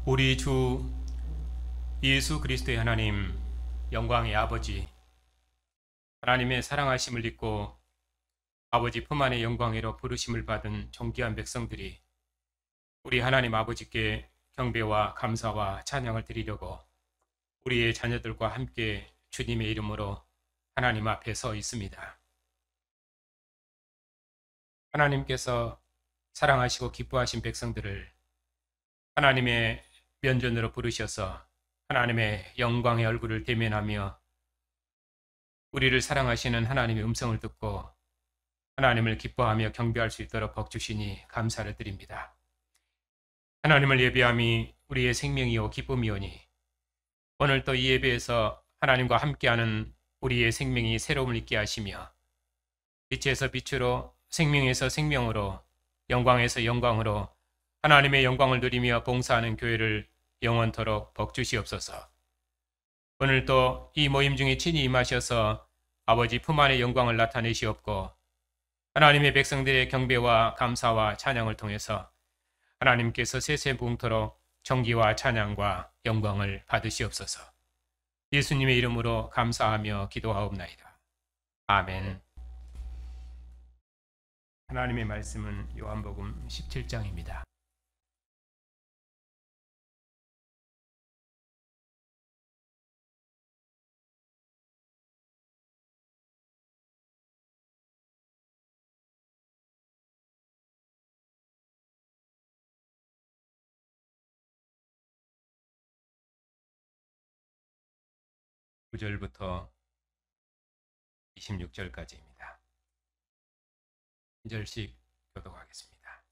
우리 주 예수 그리스도의 하나님, 영광의 아버지, 하나님의 사랑하심을 입고 아버지 품 안의 영광으로 부르심을 받은 존귀한 백성들이 우리 하나님 아버지께 경배와 감사와 찬양을 드리려고 우리의 자녀들과 함께 주님의 이름으로 하나님 앞에 서 있습니다. 하나님께서 사랑하시고 기뻐하신 백성들을 하나님의 면전으로 부르셔서 하나님의 영광의 얼굴을 대면하며 우리를 사랑하시는 하나님의 음성을 듣고 하나님을 기뻐하며 경배할 수 있도록 복 주시니 감사를 드립니다. 하나님을 예배함이 우리의 생명이요 기쁨이오니 오늘 또 이 예배에서 하나님과 함께하는 우리의 생명이 새로움을 있게 하시며 빛에서 빛으로 생명에서 생명으로 영광에서 영광으로 하나님의 영광을 누리며 봉사하는 교회를 영원토록 복 주시옵소서. 오늘 또 이 모임 중에 친히 임하셔서 아버지 품 안의 영광을 나타내시옵고 하나님의 백성들의 경배와 감사와 찬양을 통해서 하나님께서 세세무궁토록 존귀와 찬양과 영광을 받으시옵소서. 예수님의 이름으로 감사하며 기도하옵나이다. 아멘. 하나님의 말씀은 요한복음 17장입니다. 구 절부터 26절까지입니다. 1절씩 교독하겠습니다.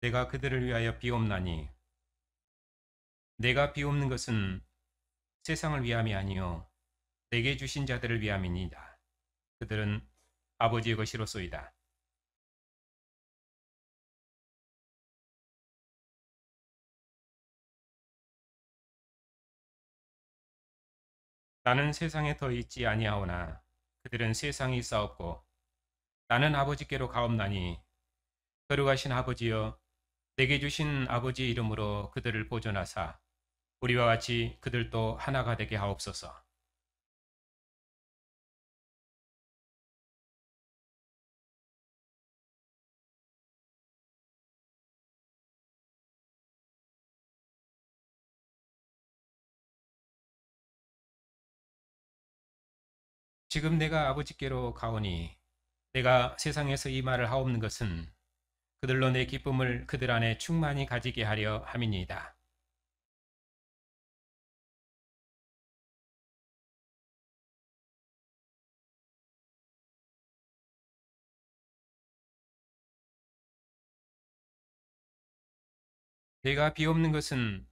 내가 그들을 위하여 비옵나니 내가 비옵는 것은 세상을 위함이 아니요 내게 주신 자들을 위함이니이다. 그들은 아버지의 것이로소이다. 나는 세상에 더 있지 아니하오나 그들은 세상에 있사옵고 나는 아버지께로 가옵나니 거룩하신 아버지여 내게 주신 아버지의 이름으로 그들을 보존하사 우리와 같이 그들도 하나가 되게 하옵소서. 지금 내가 아버지께로 가오니 내가 세상에서 이 말을 하옵는 것은 그들로 내 기쁨을 그들 안에 충만히 가지게 하려 함이니이다. 내가 비옵는 것은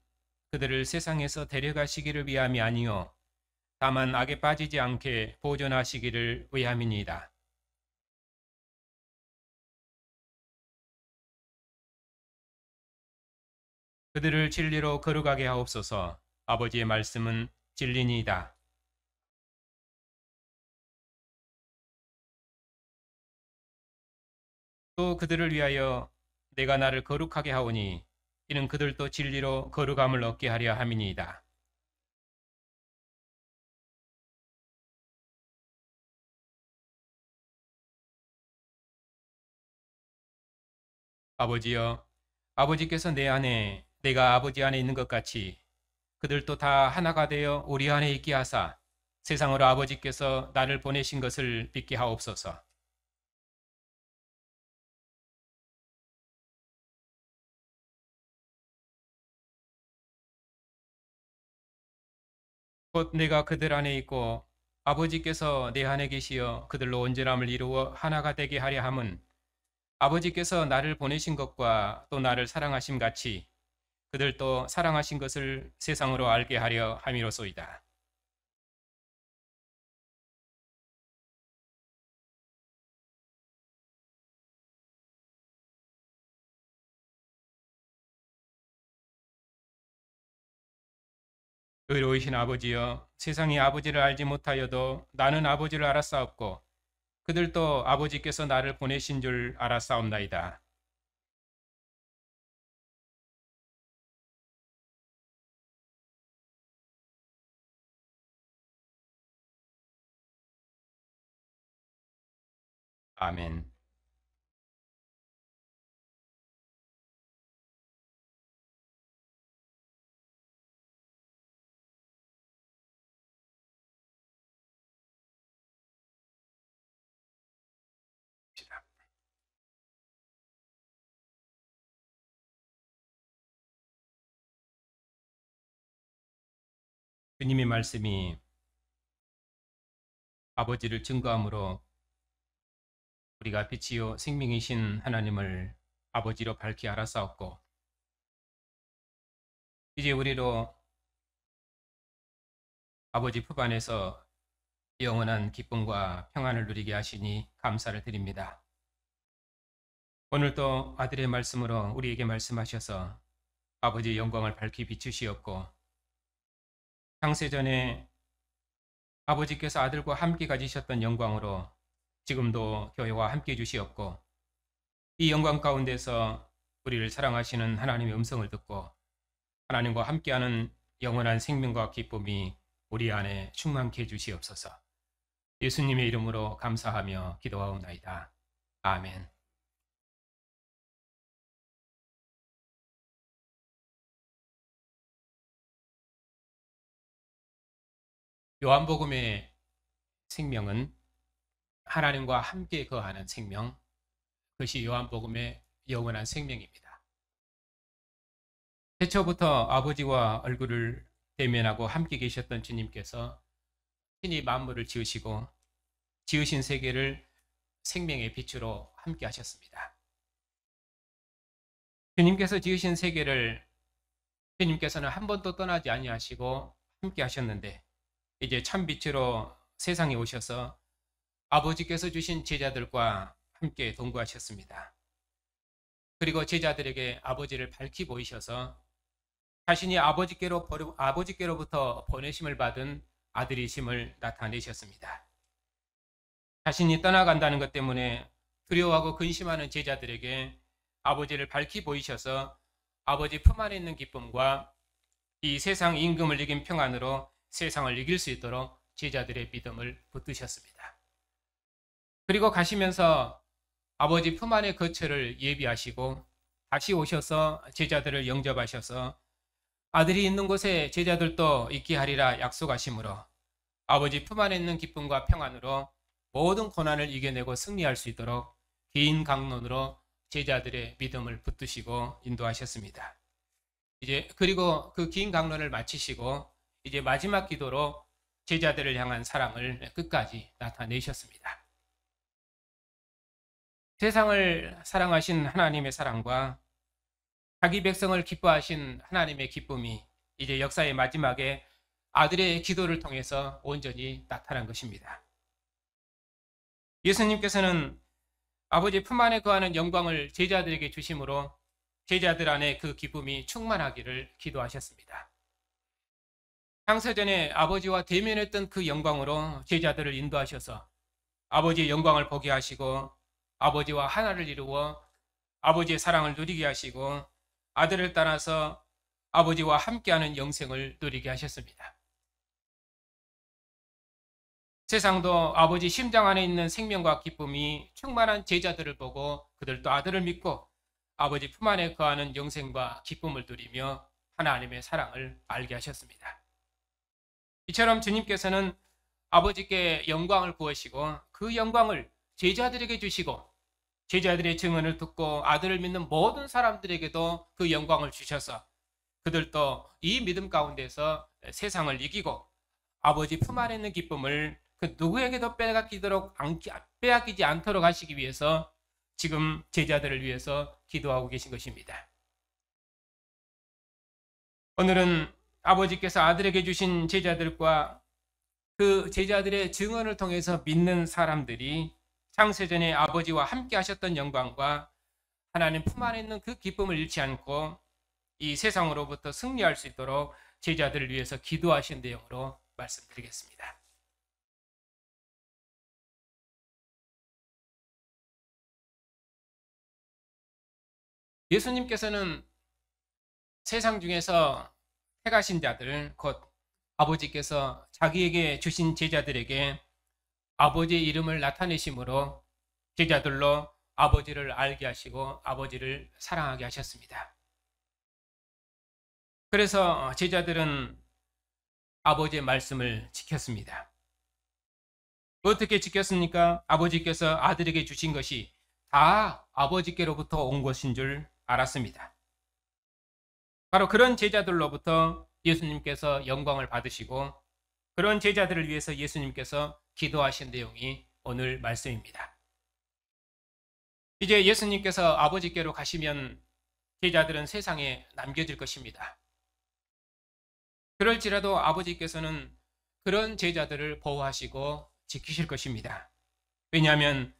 그들을 세상에서 데려가시기를 위함이 아니요 다만 악에 빠지지 않게 보존하시기를 위함이니이다. 그들을 진리로 거룩하게 하옵소서. 아버지의 말씀은 진리니이다. 또 그들을 위하여 내가 나를 거룩하게 하오니 이는 그들도 진리로 거룩함을 얻게 하려 함이니이다. 아버지여, 아버지께서 내 안에 내가 아버지 안에 있는 것 같이 그들도 다 하나가 되어 우리 안에 있게 하사 세상으로 아버지께서 나를 보내신 것을 믿게 하옵소서. 곧 내가 그들 안에 있고 아버지께서 내 안에 계시어 그들로 온전함을 이루어 하나가 되게 하려 함은 아버지께서 나를 보내신 것과 또 나를 사랑하심 같이 그들도 사랑하신 것을 세상으로 알게 하려 함이로소이다. 의로우신 아버지여, 세상이 아버지를 알지 못하여도 나는 아버지를 알았사옵고 그들도 아버지께서 나를 보내신 줄 알았사옵나이다. 아멘. 주님의 말씀이 아버지를 증거함으로 우리가 빛이요 생명이신 하나님을 아버지로 밝히 알아싸웠고, 이제 우리로 아버지 품 안에서 영원한 기쁨과 평안을 누리게 하시니 감사를 드립니다. 오늘도 아들의 말씀으로 우리에게 말씀하셔서 아버지의 영광을 밝히 비추시었고, 창세전에 아버지께서 아들과 함께 가지셨던 영광으로 지금도 교회와 함께 해주시었고, 이 영광 가운데서 우리를 사랑하시는 하나님의 음성을 듣고 하나님과 함께하는 영원한 생명과 기쁨이 우리 안에 충만케 해주시옵소서. 예수님의 이름으로 감사하며 기도하옵나이다. 아멘. 요한복음의 생명은 하나님과 함께 거하는 생명, 그것이 요한복음의 영원한 생명입니다. 태초부터 아버지와 얼굴을 대면하고 함께 계셨던 주님께서 신이 만물을 지으시고 지으신 세계를 생명의 빛으로 함께 하셨습니다. 주님께서 지으신 세계를 주님께서는 한 번도 떠나지 아니하시고 함께 하셨는데, 이제 참빛으로 세상에 오셔서 아버지께서 주신 제자들과 함께 동거하셨습니다. 그리고 제자들에게 아버지를 밝히 보이셔서 자신이 아버지께로부터 보내심을 받은 아들이심을 나타내셨습니다. 자신이 떠나간다는 것 때문에 두려워하고 근심하는 제자들에게 아버지를 밝히 보이셔서 아버지 품 안에 있는 기쁨과 이 세상 임금을 이긴 평안으로 세상을 이길 수 있도록 제자들의 믿음을 붙드셨습니다. 그리고 가시면서 아버지 품 안의 거처를 예비하시고 다시 오셔서 제자들을 영접하셔서 아들이 있는 곳에 제자들도 있게 하리라 약속하시므로 아버지 품 안에 있는 기쁨과 평안으로 모든 고난을 이겨내고 승리할 수 있도록 긴 강론으로 제자들의 믿음을 붙드시고 인도하셨습니다. 그리고 그 긴 강론을 마치시고 이제 마지막 기도로 제자들을 향한 사랑을 끝까지 나타내셨습니다. 세상을 사랑하신 하나님의 사랑과 자기 백성을 기뻐하신 하나님의 기쁨이 이제 역사의 마지막에 아들의 기도를 통해서 온전히 나타난 것입니다. 예수님께서는 아버지 품 안에 거하는 영광을 제자들에게 주심으로 제자들 안에 그 기쁨이 충만하기를 기도하셨습니다. 창세전에 아버지와 대면했던 그 영광으로 제자들을 인도하셔서 아버지의 영광을 보게 하시고 아버지와 하나를 이루어 아버지의 사랑을 누리게 하시고 아들을 따라서 아버지와 함께하는 영생을 누리게 하셨습니다. 세상도 아버지 심장 안에 있는 생명과 기쁨이 충만한 제자들을 보고 그들도 아들을 믿고 아버지 품 안에 거하는 영생과 기쁨을 누리며 하나님의 사랑을 알게 하셨습니다. 이처럼 주님께서는 아버지께 영광을 부으시고 그 영광을 제자들에게 주시고 제자들의 증언을 듣고 아들을 믿는 모든 사람들에게도 그 영광을 주셔서 그들도 이 믿음 가운데서 세상을 이기고 아버지 품 안에 있는 기쁨을 그 누구에게도 빼앗기지 않도록 하시기 위해서 지금 제자들을 위해서 기도하고 계신 것입니다. 오늘은 아버지께서 아들에게 주신 제자들과 그 제자들의 증언을 통해서 믿는 사람들이 창세전에 아버지와 함께 하셨던 영광과 하나님 품 안에 있는 그 기쁨을 잃지 않고 이 세상으로부터 승리할 수 있도록 제자들을 위해서 기도하신 내용으로 말씀드리겠습니다. 예수님께서는 세상 중에서 택하신 자들, 곧 아버지께서 자기에게 주신 제자들에게 아버지의 이름을 나타내심으로 제자들로 아버지를 알게 하시고 아버지를 사랑하게 하셨습니다. 그래서 제자들은 아버지의 말씀을 지켰습니다. 어떻게 지켰습니까? 아버지께서 아들에게 주신 것이 다 아버지께로부터 온 것인 줄 알았습니다. 바로 그런 제자들로부터 예수님께서 영광을 받으시고 그런 제자들을 위해서 예수님께서 기도하신 내용이 오늘 말씀입니다. 이제 예수님께서 아버지께로 가시면 제자들은 세상에 남겨질 것입니다. 그럴지라도 아버지께서는 그런 제자들을 보호하시고 지키실 것입니다. 왜냐하면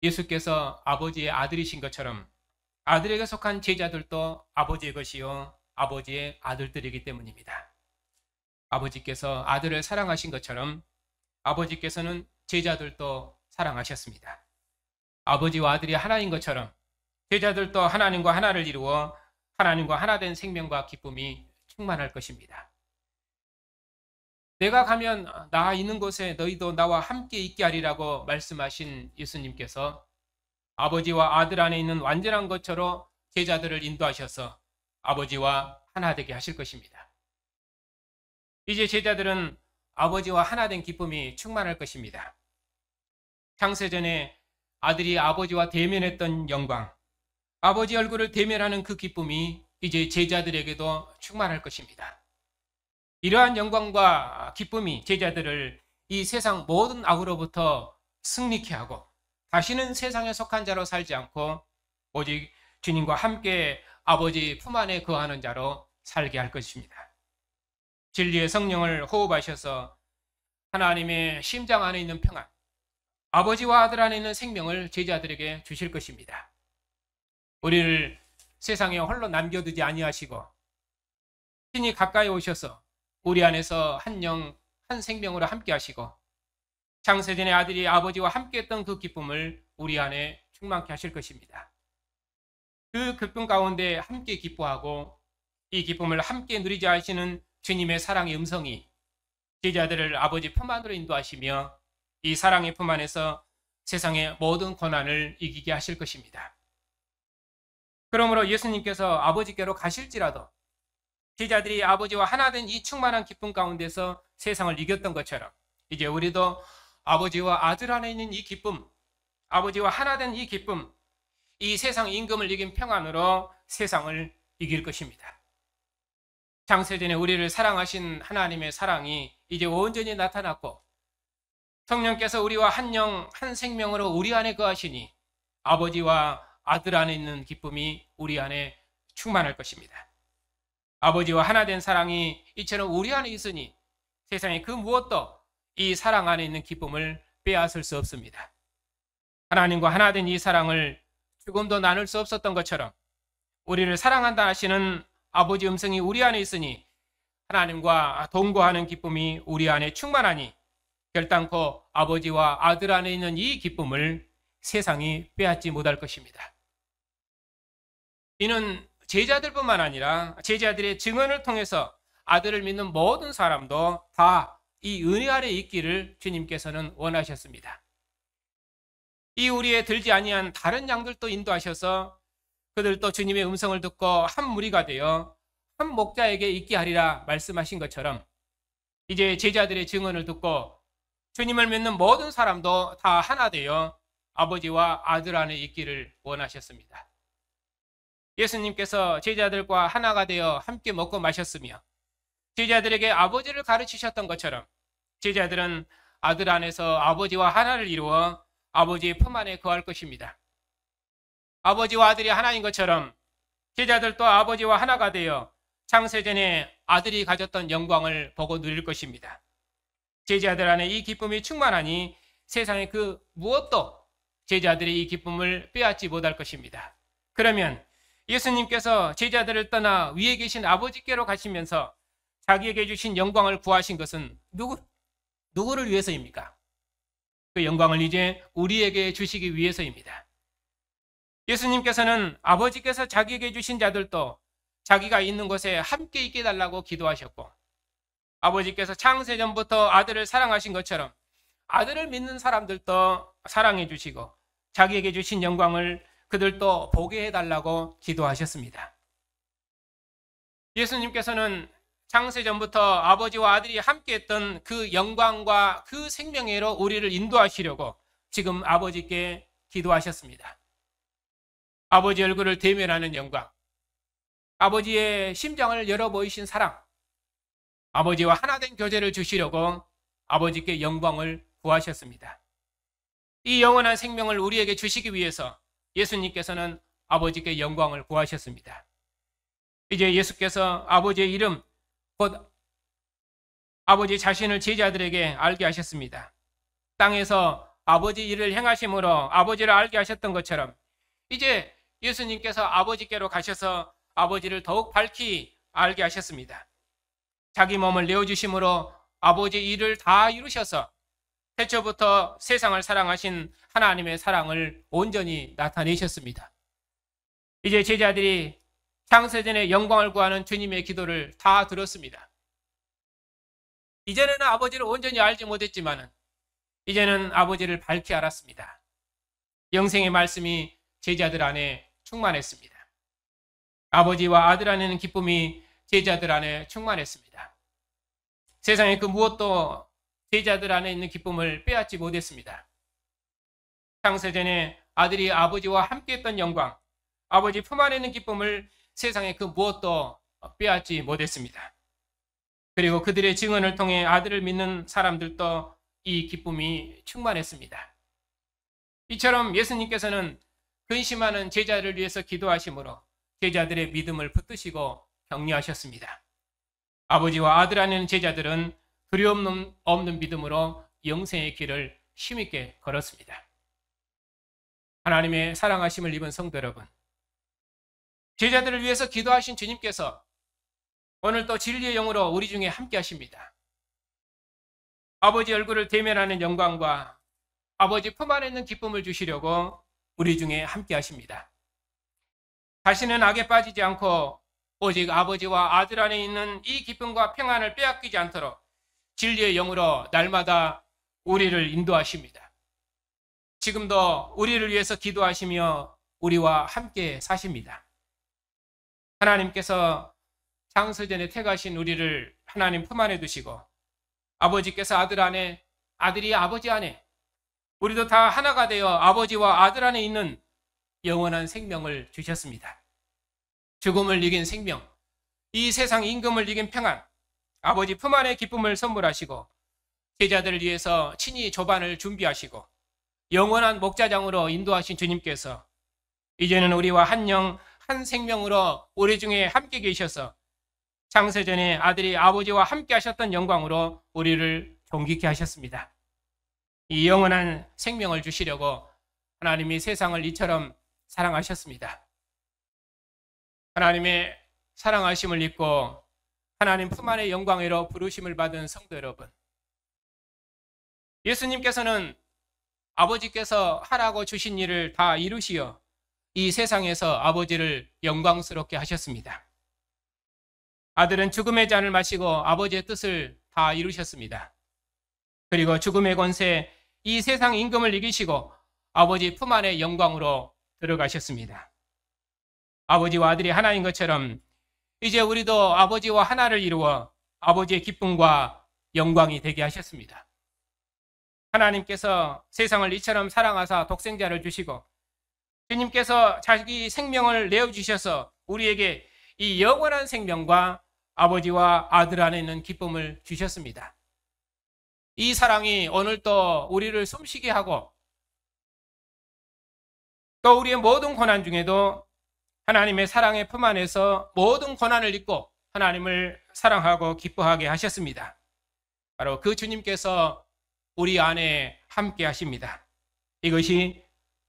예수께서 아버지의 아들이신 것처럼 아들에게 속한 제자들도 아버지의 것이요 아버지의 아들들이기 때문입니다. 아버지께서 아들을 사랑하신 것처럼 아버지께서는 제자들도 사랑하셨습니다. 아버지와 아들이 하나인 것처럼 제자들도 하나님과 하나를 이루어 하나님과 하나 된 생명과 기쁨이 충만할 것입니다. 내가 가면 나 있는 곳에 너희도 나와 함께 있게 하리라고 말씀하신 예수님께서 아버지와 아들 안에 있는 완전한 것처럼 제자들을 인도하셔서 아버지와 하나 되게 하실 것입니다. 이제 제자들은 아버지와 하나 된 기쁨이 충만할 것입니다. 창세전에 아들이 아버지와 대면했던 영광, 아버지 얼굴을 대면하는 그 기쁨이 이제 제자들에게도 충만할 것입니다. 이러한 영광과 기쁨이 제자들을 이 세상 모든 악으로부터 승리케 하고 다시는 세상에 속한 자로 살지 않고 오직 주님과 함께 아버지 품 안에 거하는 자로 살게 할 것입니다. 진리의 성령을 호흡하셔서 하나님의 심장 안에 있는 평안, 아버지와 아들 안에 있는 생명을 제자들에게 주실 것입니다. 우리를 세상에 홀로 남겨두지 아니하시고 친히 가까이 오셔서 우리 안에서 한 영, 한 생명으로 함께 하시고 창세전의 아들이 아버지와 함께 했던 그 기쁨을 우리 안에 충만케 하실 것입니다. 그 기쁨 가운데 함께 기뻐하고 이 기쁨을 함께 누리자 하시는 주님의 사랑의 음성이 제자들을 아버지 품 안으로 인도하시며 이 사랑의 품 안에서 세상의 모든 고난을 이기게 하실 것입니다. 그러므로 예수님께서 아버지께로 가실지라도 제자들이 아버지와 하나 된 이 충만한 기쁨 가운데서 세상을 이겼던 것처럼 이제 우리도 아버지와 아들 안에 있는 이 기쁨, 아버지와 하나 된 이 기쁨, 이 세상 임금을 이긴 평안으로 세상을 이길 것입니다. 창세전에 우리를 사랑하신 하나님의 사랑이 이제 온전히 나타났고 성령께서 우리와 한 영, 한 생명으로 우리 안에 거하시니 아버지와 아들 안에 있는 기쁨이 우리 안에 충만할 것입니다. 아버지와 하나 된 사랑이 이처럼 우리 안에 있으니 세상에 그 무엇도 이 사랑 안에 있는 기쁨을 빼앗을 수 없습니다. 하나님과 하나 된 이 사랑을 조금도 나눌 수 없었던 것처럼 우리를 사랑한다 하시는 아버지 음성이 우리 안에 있으니 하나님과 동거하는 기쁨이 우리 안에 충만하니 결단코 아버지와 아들 안에 있는 이 기쁨을 세상이 빼앗지 못할 것입니다. 이는 제자들뿐만 아니라 제자들의 증언을 통해서 아들을 믿는 모든 사람도 다 이 은혜 아래 있기를 주님께서는 원하셨습니다. 이 우리에 들지 아니한 다른 양들도 인도하셔서 그들도 주님의 음성을 듣고 한 무리가 되어 한 목자에게 있게 하리라 말씀하신 것처럼 이제 제자들의 증언을 듣고 주님을 믿는 모든 사람도 다 하나 되어 아버지와 아들 안에 있기를 원하셨습니다. 예수님께서 제자들과 하나가 되어 함께 먹고 마셨으며 제자들에게 아버지를 가르치셨던 것처럼 제자들은 아들 안에서 아버지와 하나를 이루어 아버지의 품 안에 거할 것입니다. 아버지와 아들이 하나인 것처럼 제자들도 아버지와 하나가 되어 창세전에 아들이 가졌던 영광을 보고 누릴 것입니다. 제자들 안에 이 기쁨이 충만하니 세상의 그 무엇도 제자들의 이 기쁨을 빼앗지 못할 것입니다. 그러면 예수님께서 제자들을 떠나 위에 계신 아버지께로 가시면서 자기에게 주신 영광을 구하신 것은 누구를 위해서입니까? 그 영광을 이제 우리에게 주시기 위해서입니다. 예수님께서는 아버지께서 자기에게 주신 자들도 자기가 있는 곳에 함께 있게 해달라고 기도하셨고 아버지께서 창세전부터 아들을 사랑하신 것처럼 아들을 믿는 사람들도 사랑해 주시고 자기에게 주신 영광을 그들도 보게 해달라고 기도하셨습니다. 예수님께서는 창세전부터 아버지와 아들이 함께했던 그 영광과 그 생명애로 우리를 인도하시려고 지금 아버지께 기도하셨습니다. 아버지 얼굴을 대면하는 영광, 아버지의 심장을 열어 보이신 사랑, 아버지와 하나된 교제를 주시려고 아버지께 영광을 구하셨습니다. 이 영원한 생명을 우리에게 주시기 위해서 예수님께서는 아버지께 영광을 구하셨습니다. 이제 예수께서 아버지의 이름, 곧 아버지 자신을 제자들에게 알게 하셨습니다. 땅에서 아버지 일을 행하심으로 아버지를 알게 하셨던 것처럼 이제 예수님께서 아버지께로 가셔서 아버지를 더욱 밝히 알게 하셨습니다. 자기 몸을 내어주심으로 아버지 일을 다 이루셔서 태초부터 세상을 사랑하신 하나님의 사랑을 온전히 나타내셨습니다. 이제 제자들이 창세전에 영광을 구하는 주님의 기도를 다 들었습니다. 이전에는 아버지를 온전히 알지 못했지만 이제는 아버지를 밝히 알았습니다. 영생의 말씀이 제자들 안에 충만했습니다. 아버지와 아들 안에는 기쁨이 제자들 안에 충만했습니다. 세상의 그 무엇도 제자들 안에 있는 기쁨을 빼앗지 못했습니다. 창세전에 아들이 아버지와 함께했던 영광, 아버지 품 안에 있는 기쁨을 세상의 그 무엇도 빼앗지 못했습니다. 그리고 그들의 증언을 통해 아들을 믿는 사람들도 이 기쁨이 충만했습니다. 이처럼 예수님께서는 근심하는 제자를 위해서 기도하심으로 제자들의 믿음을 붙드시고 격려하셨습니다. 아버지와 아들 안에는 제자들은 두려움 없는 믿음으로 영생의 길을 힘있게 걸었습니다. 하나님의 사랑하심을 입은 성도 여러분, 제자들을 위해서 기도하신 주님께서 오늘 또 진리의 영으로 우리 중에 함께 하십니다. 아버지 얼굴을 대면하는 영광과 아버지 품 안에 있는 기쁨을 주시려고 우리 중에 함께 하십니다. 다시는 악에 빠지지 않고 오직 아버지와 아들 안에 있는 이 기쁨과 평안을 빼앗기지 않도록 진리의 영으로 날마다 우리를 인도하십니다. 지금도 우리를 위해서 기도하시며 우리와 함께 사십니다. 하나님께서 창세전에 택하신 우리를 하나님 품 안에 두시고 아버지께서 아들 안에, 아들이 아버지 안에, 우리도 다 하나가 되어 아버지와 아들 안에 있는 영원한 생명을 주셨습니다. 죽음을 이긴 생명, 이 세상 임금을 이긴 평안, 아버지 품 안의 기쁨을 선물하시고 제자들을 위해서 친히 조반을 준비하시고 영원한 목자장으로 인도하신 주님께서 이제는 우리와 한 영, 한 생명으로 우리 중에 함께 계셔서 창세전에 아들이 아버지와 함께 하셨던 영광으로 우리를 존귀케 하셨습니다. 이 영원한 생명을 주시려고 하나님이 세상을 이처럼 사랑하셨습니다. 하나님의 사랑하심을 입고 하나님 품 안의 영광으로 부르심을 받은 성도 여러분, 예수님께서는 아버지께서 하라고 주신 일을 다 이루시어 이 세상에서 아버지를 영광스럽게 하셨습니다. 아들은 죽음의 잔을 마시고 아버지의 뜻을 다 이루셨습니다. 그리고 죽음의 권세, 이 세상 임금을 이기시고 아버지 품 안의 영광으로 들어가셨습니다. 아버지와 아들이 하나인 것처럼 이제 우리도 아버지와 하나를 이루어 아버지의 기쁨과 영광이 되게 하셨습니다. 하나님께서 세상을 이처럼 사랑하사 독생자를 주시고 주님께서 자기 생명을 내어주셔서 우리에게 이 영원한 생명과 아버지와 아들 안에 있는 기쁨을 주셨습니다. 이 사랑이 오늘도 우리를 숨쉬게 하고 또 우리의 모든 고난 중에도 하나님의 사랑의 품 안에서 모든 고난을 잊고 하나님을 사랑하고 기뻐하게 하셨습니다. 바로 그 주님께서 우리 안에 함께 하십니다. 이것이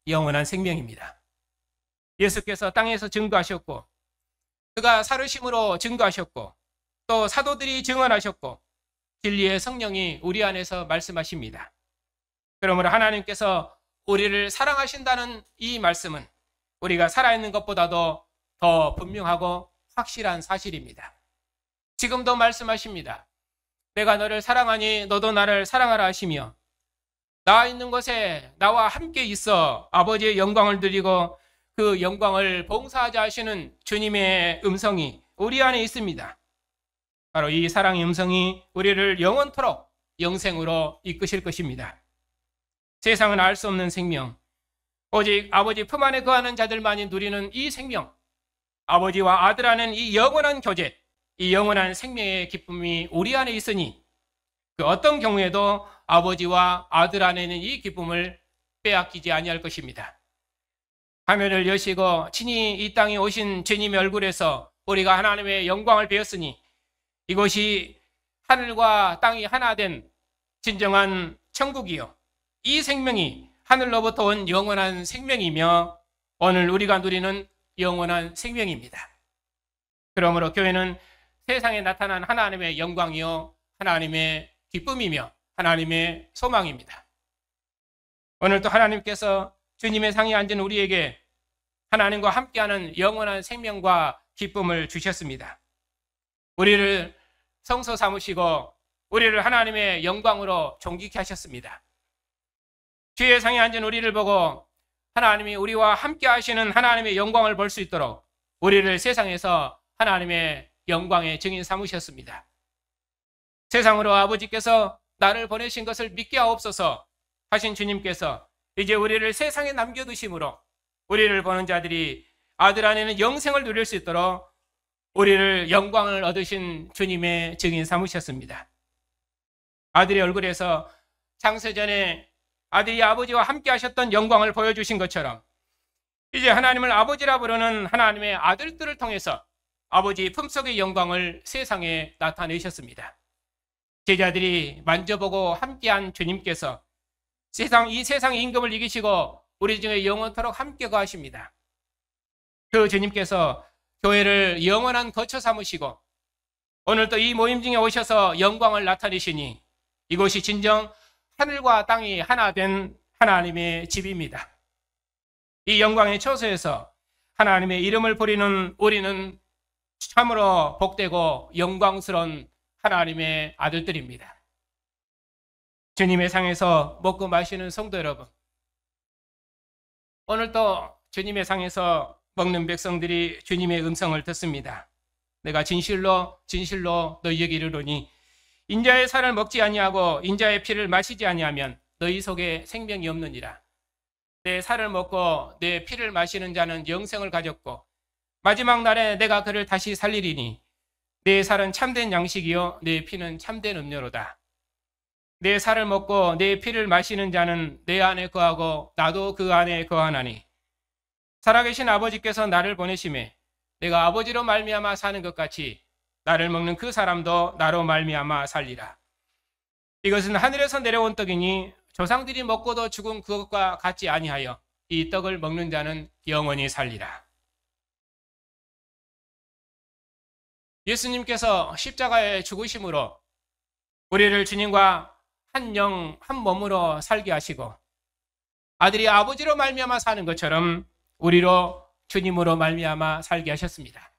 영원한 생명입니다. 예수께서 땅에서 증거하셨고 그가 살으심으로 증거하셨고 또 사도들이 증언하셨고 진리의 성령이 우리 안에서 말씀하십니다. 그러므로 하나님께서 우리를 사랑하신다는 이 말씀은 우리가 살아있는 것보다도 더 분명하고 확실한 사실입니다. 지금도 말씀하십니다. 내가 너를 사랑하니 너도 나를 사랑하라 하시며 나 있는 곳에 나와 함께 있어 아버지의 영광을 누리고 그 영광을 봉사하자 하시는 주님의 음성이 우리 안에 있습니다. 바로 이 사랑의 음성이 우리를 영원토록 영생으로 이끄실 것입니다. 세상은 알 수 없는 생명, 오직 아버지 품 안에 거하는 자들만이 누리는 이 생명, 아버지와 아들 안에는 이 영원한 교제, 이 영원한 생명의 기쁨이 우리 안에 있으니 그 어떤 경우에도 아버지와 아들 안에는 이 기쁨을 빼앗기지 아니할 것입니다. 하늘을 여시고 친히 이 땅에 오신 주님의 얼굴에서 우리가 하나님의 영광을 배웠으니 이것이 하늘과 땅이 하나 된 진정한 천국이요, 이 생명이 하늘로부터 온 영원한 생명이며 오늘 우리가 누리는 영원한 생명입니다. 그러므로 교회는 세상에 나타난 하나님의 영광이요, 하나님의 기쁨이며 하나님의 소망입니다. 오늘 또 하나님께서 주님의 상에 앉은 우리에게 하나님과 함께하는 영원한 생명과 기쁨을 주셨습니다. 우리를 성소 삼으시고 우리를 하나님의 영광으로 존귀케 하셨습니다. 주의 상에 앉은 우리를 보고 하나님이 우리와 함께 하시는 하나님의 영광을 볼 수 있도록 우리를 세상에서 하나님의 영광의 증인 삼으셨습니다. 세상으로 아버지께서 나를 보내신 것을 믿게 하옵소서 하신 주님께서 이제 우리를 세상에 남겨두심으로 우리를 보는 자들이 아들 안에는 영생을 누릴 수 있도록 우리를 영광을 얻으신 주님의 증인 삼으셨습니다. 아들의 얼굴에서 창세전에 아들이 아버지와 함께 하셨던 영광을 보여주신 것처럼 이제 하나님을 아버지라 부르는 하나님의 아들들을 통해서 아버지 품속의 영광을 세상에 나타내셨습니다. 제자들이 만져보고 함께한 주님께서 이 세상의 임금을 이기시고 우리 중에 영원토록 함께 거하십니다. 그 주님께서 교회를 영원한 거처 삼으시고 오늘 또 이 모임 중에 오셔서 영광을 나타내시니 이곳이 진정 하늘과 땅이 하나 된 하나님의 집입니다. 이 영광의 처소에서 하나님의 이름을 부리는 우리는 참으로 복되고 영광스러운 하나님의 아들들입니다. 주님의 상에서 먹고 마시는 성도 여러분, 오늘도 주님의 상에서 먹는 백성들이 주님의 음성을 듣습니다. 내가 진실로 진실로 너희에게 이르노니 인자의 살을 먹지 아니하고 인자의 피를 마시지 아니하면 너희 속에 생명이 없느니라. 내 살을 먹고 내 피를 마시는 자는 영생을 가졌고 마지막 날에 내가 그를 다시 살리리니 내 살은 참된 양식이요 내 피는 참된 음료로다. 내 살을 먹고 내 피를 마시는 자는 내 안에 거하고 나도 그 안에 거하나니 살아계신 아버지께서 나를 보내심에 내가 아버지로 말미암아 사는 것 같이 나를 먹는 그 사람도 나로 말미암아 살리라. 이것은 하늘에서 내려온 떡이니 조상들이 먹고도 죽은 그것과 같지 아니하여 이 떡을 먹는 자는 영원히 살리라. 예수님께서 십자가에 죽으심으로 우리를 주님과 한 영, 한 몸으로 살게 하시고 아들이 아버지로 말미암아 사는 것처럼 우리로 주님으로 말미암아 살게 하셨습니다.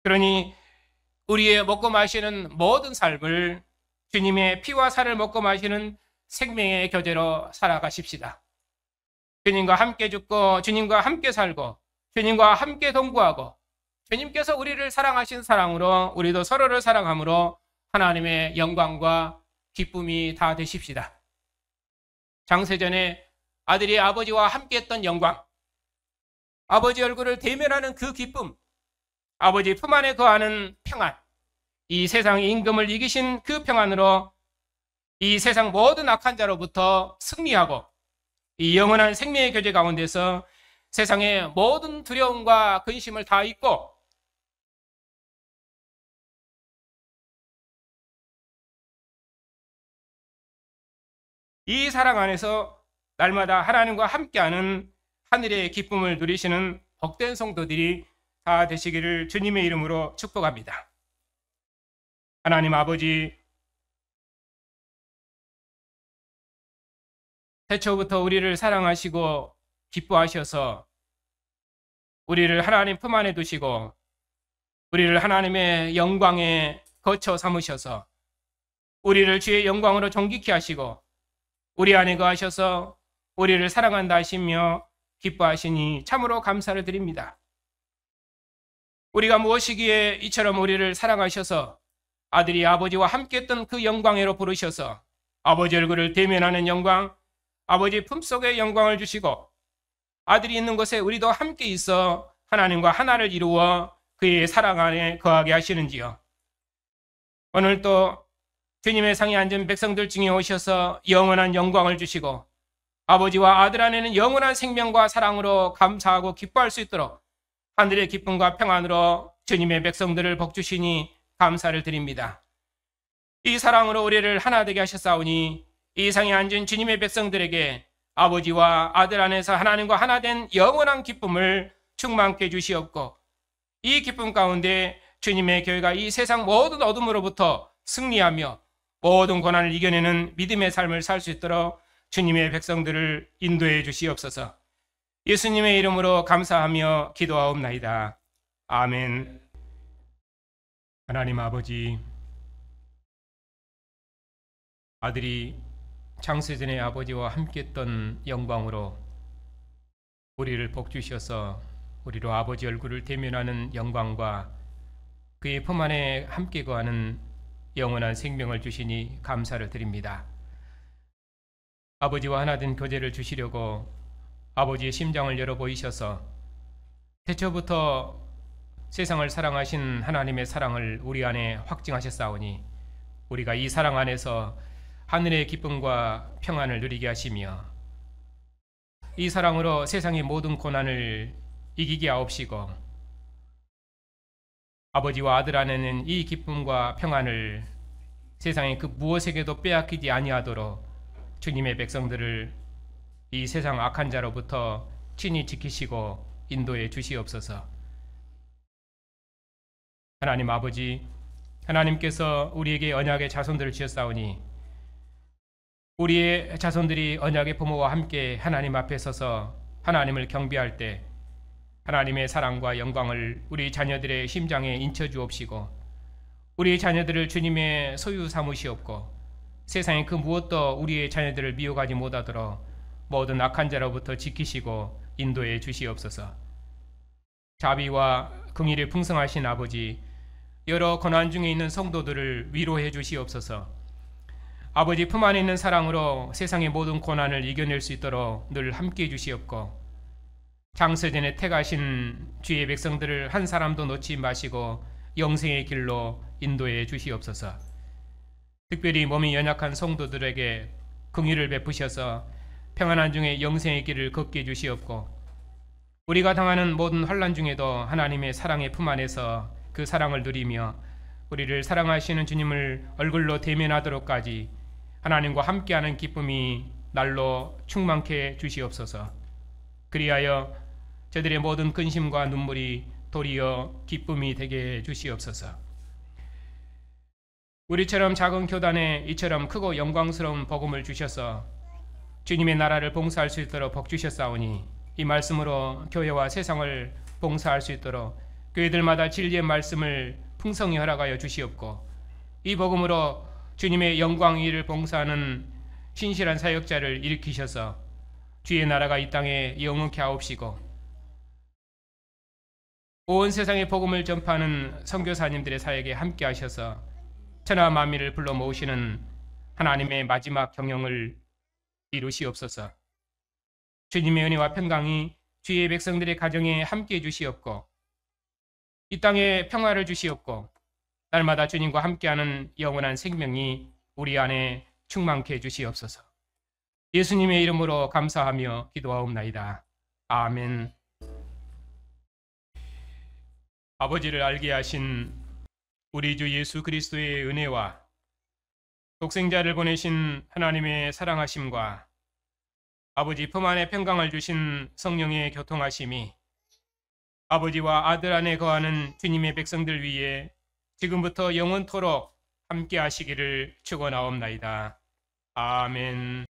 그러니 우리의 먹고 마시는 모든 삶을 주님의 피와 살을 먹고 마시는 생명의 교제로 살아가십시다. 주님과 함께 죽고 주님과 함께 살고 주님과 함께 동거하고 주님께서 우리를 사랑하신 사랑으로 우리도 서로를 사랑함으로 하나님의 영광과 기쁨이 다 되십시다. 장세전에 아들이 아버지와 함께했던 영광, 아버지 얼굴을 대면하는 그 기쁨, 아버지 품 안에 거하는 평안, 이 세상의 임금을 이기신 그 평안으로 이 세상 모든 악한 자로부터 승리하고 이 영원한 생명의 교제 가운데서 세상의 모든 두려움과 근심을 다 잊고 이 사랑 안에서 날마다 하나님과 함께하는 하늘의 기쁨을 누리시는 복된 성도들이 다 되시기를 주님의 이름으로 축복합니다. 하나님 아버지, 태초부터 우리를 사랑하시고 기뻐하셔서 우리를 하나님 품 안에 두시고 우리를 하나님의 영광에 거처 삼으셔서 우리를 주의 영광으로 존귀케 하시고 우리 안에 거하셔서 우리를 사랑한다 하시며 기뻐하시니 참으로 감사를 드립니다. 우리가 무엇이기에 이처럼 우리를 사랑하셔서 아들이 아버지와 함께 했던 그 영광으로 부르셔서 아버지 얼굴을 대면하는 영광, 아버지 품속의 영광을 주시고 아들이 있는 곳에 우리도 함께 있어 하나님과 하나를 이루어 그의 사랑 안에 거하게 하시는지요. 오늘 또 주님의 상에 앉은 백성들 중에 오셔서 영원한 영광을 주시고 아버지와 아들 안에는 영원한 생명과 사랑으로 감사하고 기뻐할 수 있도록 하늘의 기쁨과 평안으로 주님의 백성들을 복주시니 감사를 드립니다. 이 사랑으로 우리를 하나 되게 하셨사오니 이 상에 앉은 주님의 백성들에게 아버지와 아들 안에서 하나님과 하나 된 영원한 기쁨을 충만케 주시옵고 이 기쁨 가운데 주님의 교회가 이 세상 모든 어둠으로부터 승리하며 모든 고난을 이겨내는 믿음의 삶을 살 수 있도록 주님의 백성들을 인도해 주시옵소서. 예수님의 이름으로 감사하며 기도하옵나이다. 아멘. 하나님 아버지, 아들이 창세전의 아버지와 함께했던 영광으로 우리를 복주셔서 우리로 아버지 얼굴을 대면하는 영광과 그의 품 안에 함께 거하는 영원한 생명을 주시니 감사를 드립니다. 아버지와 하나 된 교제를 주시려고 아버지의 심장을 열어 보이셔서 태초부터 세상을 사랑하신 하나님의 사랑을 우리 안에 확증하셨사오니 우리가 이 사랑 안에서 하늘의 기쁨과 평안을 누리게 하시며 이 사랑으로 세상의 모든 고난을 이기게 하옵시고 아버지와 아들 안에는 이 기쁨과 평안을 세상의 그 무엇에게도 빼앗기지 아니하도록 주님의 백성들을 이 세상 악한 자로부터 친히 지키시고 인도해 주시옵소서. 하나님 아버지, 하나님께서 우리에게 언약의 자손들을 주셨사오니 우리의 자손들이 언약의 부모와 함께 하나님 앞에 서서 하나님을 경배할 때 하나님의 사랑과 영광을 우리 자녀들의 심장에 인쳐 주옵시고 우리 자녀들을 주님의 소유 삼으시옵고 세상의 그 무엇도 우리의 자녀들을 미혹하지 못하도록 모든 악한 자로부터 지키시고 인도해 주시옵소서. 자비와 긍휼이 풍성하신 아버지, 여러 고난 중에 있는 성도들을 위로해 주시옵소서. 아버지 품 안에 있는 사랑으로 세상의 모든 고난을 이겨낼 수 있도록 늘 함께해 주시옵고 창세전에 택하신 주의 백성들을 한 사람도 놓지 마시고 영생의 길로 인도해 주시옵소서. 특별히 몸이 연약한 성도들에게 긍휼을 베푸셔서 평안한 중에 영생의 길을 걷게 해 주시옵고 우리가 당하는 모든 환난 중에도 하나님의 사랑의 품 안에서 그 사랑을 누리며 우리를 사랑하시는 주님을 얼굴로 대면하도록까지 하나님과 함께하는 기쁨이 날로 충만케 주시옵소서. 그리하여 저들의 모든 근심과 눈물이 도리어 기쁨이 되게 해 주시옵소서. 우리처럼 작은 교단에 이처럼 크고 영광스러운 복음을 주셔서 주님의 나라를 봉사할 수 있도록 복 주셨사오니 이 말씀으로 교회와 세상을 봉사할 수 있도록 교회들마다 진리의 말씀을 풍성히 허락하여 주시옵고 이 복음으로 주님의 영광의 일을 봉사하는 신실한 사역자를 일으키셔서 주의 나라가 이 땅에 영원케 하옵시고 온 세상의 복음을 전파하는 선교사님들의 사역에 함께 하셔서 천하 만민을 불러 모으시는 하나님의 마지막 경영을 이루시옵소서. 주님의 은혜와 평강이 주의 백성들의 가정에 함께 주시옵고 이 땅에 평화를 주시옵고 날마다 주님과 함께하는 영원한 생명이 우리 안에 충만케 해주시옵소서. 예수님의 이름으로 감사하며 기도하옵나이다. 아멘. 아버지를 알게 하신 우리 주 예수 그리스도의 은혜와 독생자를 보내신 하나님의 사랑하심과 아버지 품 안에 평강을 주신 성령의 교통하심이 아버지와 아들 안에 거하는 주님의 백성들 위에 지금부터 영원토록 함께 하시기를 축원하옵나이다. 아멘.